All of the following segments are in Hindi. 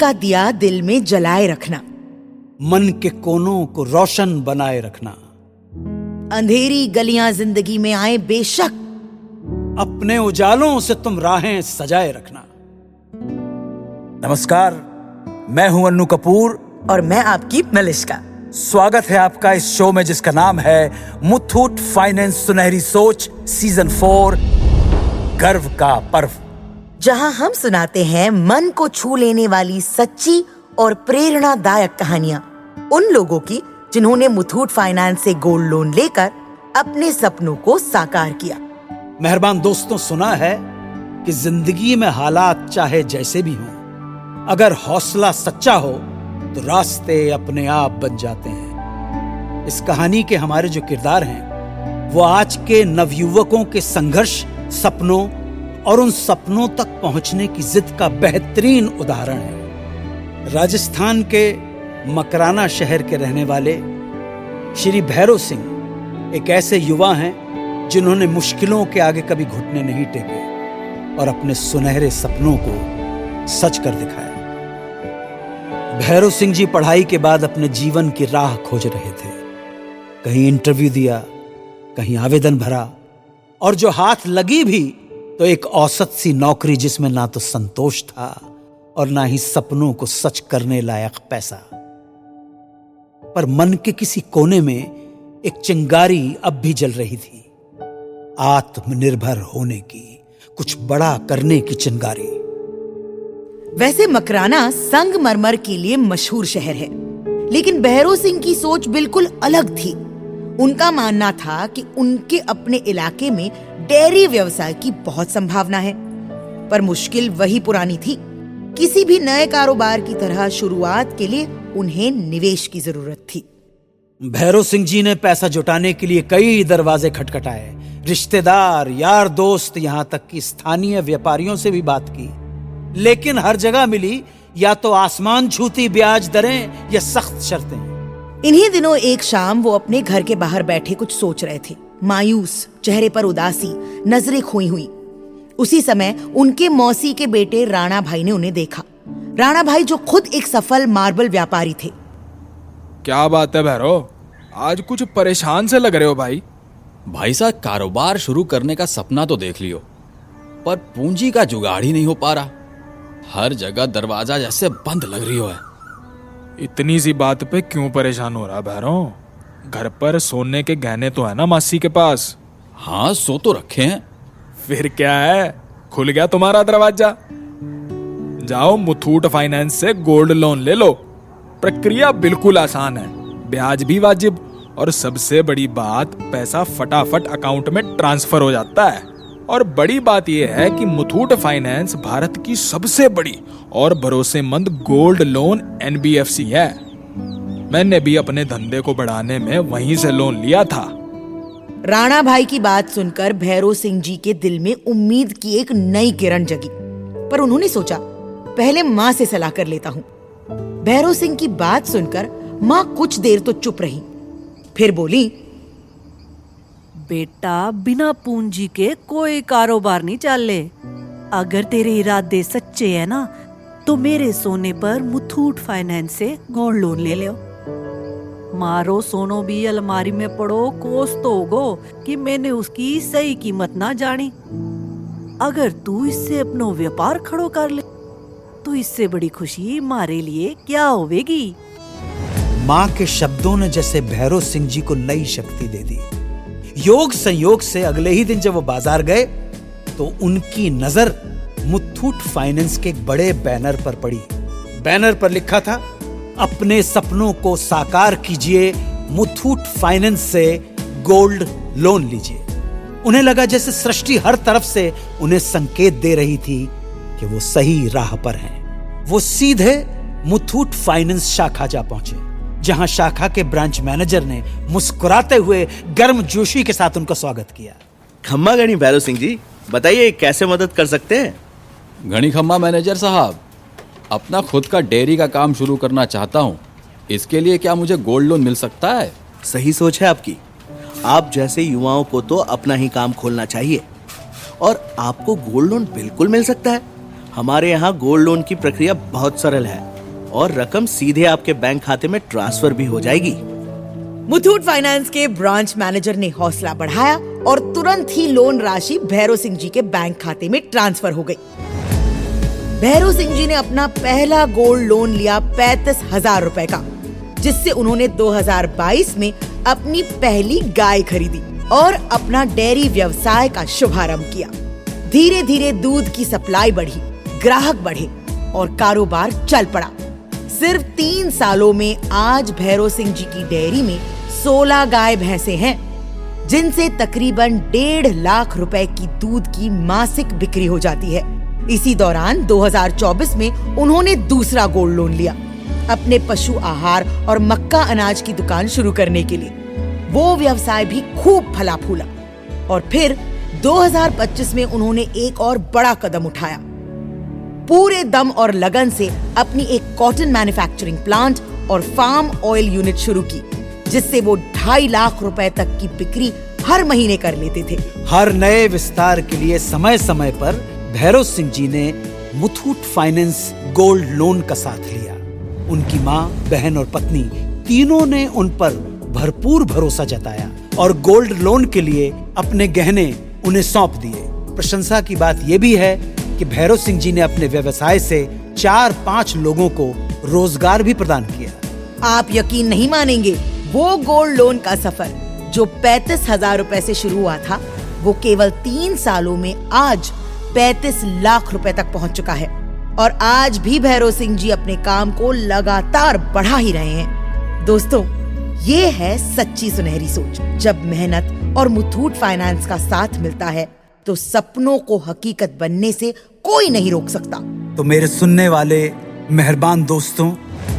का दिया दिल में जलाए रखना, मन के कोनों को रोशन बनाए रखना, अंधेरी गलियां जिंदगी में आए बेशक, अपने उजालों से तुम राहें सजाए रखना। नमस्कार, मैं हूं अन्नू कपूर और मैं आपकी मलिश्का। स्वागत है आपका इस शो में जिसका नाम है मुथूट फाइनेंस सुनहरी सोच सीजन 4 गर्व का पर्व, जहां हम सुनाते हैं मन को छू लेने वाली सच्ची और प्रेरणादायक कहानियां उन लोगों की जिन्होंने मुथूट फाइनेंस से गोल्ड लोन लेकर अपने सपनों को साकार किया। मेहरबान दोस्तों, सुना है कि जिंदगी में हालात चाहे जैसे भी हों, अगर हौसला सच्चा हो तो रास्ते अपने आप बन जाते हैं। इस कहानी के हमारे जो किरदार हैं वो आज के नवयुवकों के संघर्ष, सपनों और उन सपनों तक पहुंचने की जिद का बेहतरीन उदाहरण है। राजस्थान के मकराना शहर के रहने वाले श्री भैरव सिंह एक ऐसे युवा हैं जिन्होंने मुश्किलों के आगे कभी घुटने नहीं टेके और अपने सुनहरे सपनों को सच कर दिखाया। भैरव सिंह जी पढ़ाई के बाद अपने जीवन की राह खोज रहे थे। कहीं इंटरव्यू दिया, कहीं आवेदन भरा, और जो हाथ लगी भी तो एक औसत सी नौकरी जिसमें ना तो संतोष था और ना ही सपनों को सच करने लायक पैसा। पर मन के किसी कोने में एक चिंगारी अब भी जल रही थी, आत्मनिर्भर होने की, कुछ बड़ा करने की चिंगारी। वैसे मकराना संगमरमर के लिए मशहूर शहर है, लेकिन भैरव सिंह की सोच बिल्कुल अलग थी। उनका मानना था कि उनके अपने इलाके में डेयरी व्यवसाय की बहुत संभावना है, पर मुश्किल वही पुरानी थी। किसी भी नए कारोबार की तरह शुरुआत के लिए उन्हें निवेश की जरूरत थी। भैरव सिंह जी ने पैसा जुटाने के लिए कई दरवाजे खटखटाए, रिश्तेदार, यार दोस्त, यहां तक कि स्थानीय व्यापारियों से भी बात की, लेकिन हर जगह मिली या तो आसमान छूती ब्याज दरें या सख्त शर्तें। इन्हीं दिनों एक शाम वो अपने घर के बाहर बैठे कुछ सोच रहे थे, मायूस, चेहरे पर उदासी, नजरें खोई हुई। उसी समय उनके मौसी के बेटे राणा भाई ने उन्हें देखा। राणा भाई जो खुद एक सफल मार्बल व्यापारी थे। क्या बात है भैरव, आज कुछ परेशान से लग रहे हो भाई? भाई साहब, कारोबार शुरू करने का सपना तो देख लियो, पर पूंजी का जुगाड़ ही नहीं हो पा रहा। हर जगह दरवाजा जैसे बंद लग रही हो है। इतनी सी बात पे क्यों परेशान हो रहा भैरव? घर पर सोने के गहने तो है ना मासी के पास? हाँ, सो तो रखे हैं। फिर क्या है, खुल गया तुम्हारा दरवाजा। जाओ मुथूट फाइनेंस से गोल्ड लोन ले लो। प्रक्रिया बिल्कुल आसान है, ब्याज भी वाजिब, और सबसे बड़ी बात, पैसा फटाफट अकाउंट में ट्रांसफर हो जाता है। और बड़ी बात यह है कि मुथूट फाइनेंस भारत की सबसे बड़ी और भरोसेमंद गोल्ड लोन NBFC है। मैंने भी अपने धंधे को बढ़ाने में वहीं से लोन लिया था। राणा भाई की बात सुनकर भैरव सिंह जी के दिल में उम्मीद की एक नई किरण जगी, पर उन्होंने सोचा पहले माँ से सलाह कर लेता हूँ। भैरव सिंह की बात सुनकर माँ कुछ देर तो चुप रही, फिर बोली, बेटा, बिना पूंजी के कोई कारोबार नहीं चले। अगर तेरे इरादे सच्चे हैं ना, तो मेरे सोने पर मुथूट फाइनेंस से गोल्ड लोन ले लो। मारो सोनो भी अलमारी में पड़ो, कोस तो होगो कि मैंने उसकी सही कीमत ना जानी। अगर तू इससे अपनो व्यापार खड़ो कर ले तो इससे बड़ी खुशी मारे लिए क्या होवेगी। माँ के शब्दों ने जैसे भैरव सिंह जी को नई शक्ति दे दी। योग संयोग से अगले ही दिन जब वो बाजार गए तो उनकी नजर मुथूट फाइनेंस के एक बड़े बैनर पर पड़ी। बैनर पर लिखा था, अपने सपनों को साकार कीजिए, मुथूट फाइनेंस से गोल्ड लोन लीजिए। उन्हें लगा जैसे सृष्टि हर तरफ से उन्हें संकेत दे रही थी कि वो सही राह पर हैं। वो सीधे मुथूट फाइनेंस शाखा जा पहुंचे, जहां शाखा के ब्रांच मैनेजर ने मुस्कुराते हुए गर्मजोशी के साथ उनका स्वागत किया। खम्मा गणी भैरव सिंह जी, बताइए कैसे मदद कर सकते हैं? घनी खम्मा मैनेजर साहब, अपना खुद का डेयरी का काम शुरू करना चाहता हूँ। इसके लिए क्या मुझे गोल्ड लोन मिल सकता है? सही सोच है आपकी। आप जैसे युवाओं को तो अपना ही काम खोलना चाहिए और आपको गोल्ड लोन बिल्कुल मिल सकता है। हमारे यहाँ गोल्ड लोन की प्रक्रिया बहुत सरल है। और रकम सीधे आपके बैंक खाते में ट्रांसफर भी हो जाएगी। मुथूट फाइनेंस के ब्रांच मैनेजर ने हौसला बढ़ाया और तुरंत ही लोन राशि भैरव सिंह जी के बैंक खाते में ट्रांसफर हो गई। भैरव सिंह जी ने अपना पहला गोल्ड लोन लिया 35,000 रुपए का, जिससे उन्होंने 2022 में अपनी पहली गाय खरीदी और अपना डेयरी व्यवसाय का शुभारंभ किया। धीरे धीरे दूध की सप्लाई बढ़ी, ग्राहक बढ़े और कारोबार चल पड़ा। सिर्फ 3 सालों में आज भैरव सिंह जी की डेयरी में 16 गाय भैंसे हैं, जिनसे तकरीबन 1.5 लाख रुपए की दूध की मासिक बिक्री हो जाती है। इसी दौरान 2024 में उन्होंने दूसरा गोल्ड लोन लिया अपने पशु आहार और मक्का अनाज की दुकान शुरू करने के लिए। वो व्यवसाय भी खूब फला फूला और फिर 2025 में उन्होंने एक और बड़ा कदम उठाया। पूरे दम और लगन से अपनी एक कॉटन मैन्युफैक्चरिंग प्लांट और फार्म ऑयल यूनिट शुरू की, जिससे वो 2.5 लाख रुपए तक की बिक्री हर महीने कर लेते थे। हर नए विस्तार के लिए समय समय पर भैरव सिंह जी ने मुथूट फाइनेंस गोल्ड लोन का साथ लिया। उनकी माँ, बहन और पत्नी तीनों ने उन पर भरपूर भरोसा जताया और गोल्ड लोन के लिए अपने गहने उन्हें सौंप दिए। प्रशंसा की बात यह भी है कि भैरव सिंह जी ने अपने व्यवसाय से 4-5 लोगों को रोजगार भी प्रदान किया। आप यकीन नहीं मानेंगे, वो गोल्ड लोन का सफर जो 35,000 रुपए से शुरू हुआ था, वो केवल 3 सालों में आज 35 लाख रुपए तक पहुंच चुका है। और आज भी भैरव सिंह जी अपने काम को लगातार बढ़ा ही रहे हैं। दोस्तों, ये है सच्ची सुनहरी सोच। जब मेहनत और मुथूट फाइनेंस का साथ मिलता है तो सपनों को हकीकत बनने से कोई नहीं रोक सकता। तो मेरे सुनने वाले मेहरबान दोस्तों,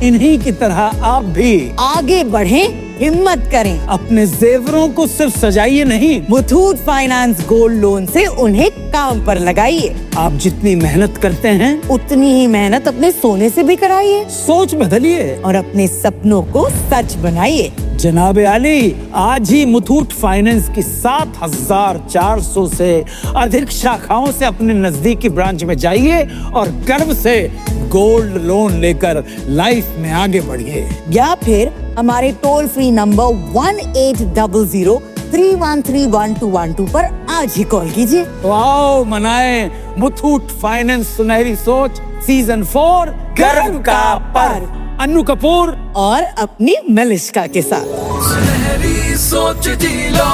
इन्हीं की तरह आप भी आगे बढ़ें, हिम्मत करें, अपने जेवरों को सिर्फ सजाइए नहीं, मुथूट फाइनेंस गोल्ड लोन से उन्हें काम पर लगाइए। आप जितनी मेहनत करते हैं उतनी ही मेहनत अपने सोने से भी कराइए सोच बदलिए और अपने सपनों को सच बनाइए। जनाब आली, आज ही मुथूट फाइनेंस की 7,400 से अधिक शाखाओं से अपने नजदीकी ब्रांच में जाइए और गर्व से गोल्ड लोन लेकर लाइफ में आगे बढ़िए। या फिर हमारे टोल फ्री नंबर 1800-313-1212 पर आज ही कॉल कीजिए। तो आओ मनाएं मुथूट फाइनेंस सुनहरी सोच सीजन 4 गर्व का पर्व। अन्नू कपूर और अपनी मलिष्का के साथ सुनहरी सोच जी लो,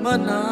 मना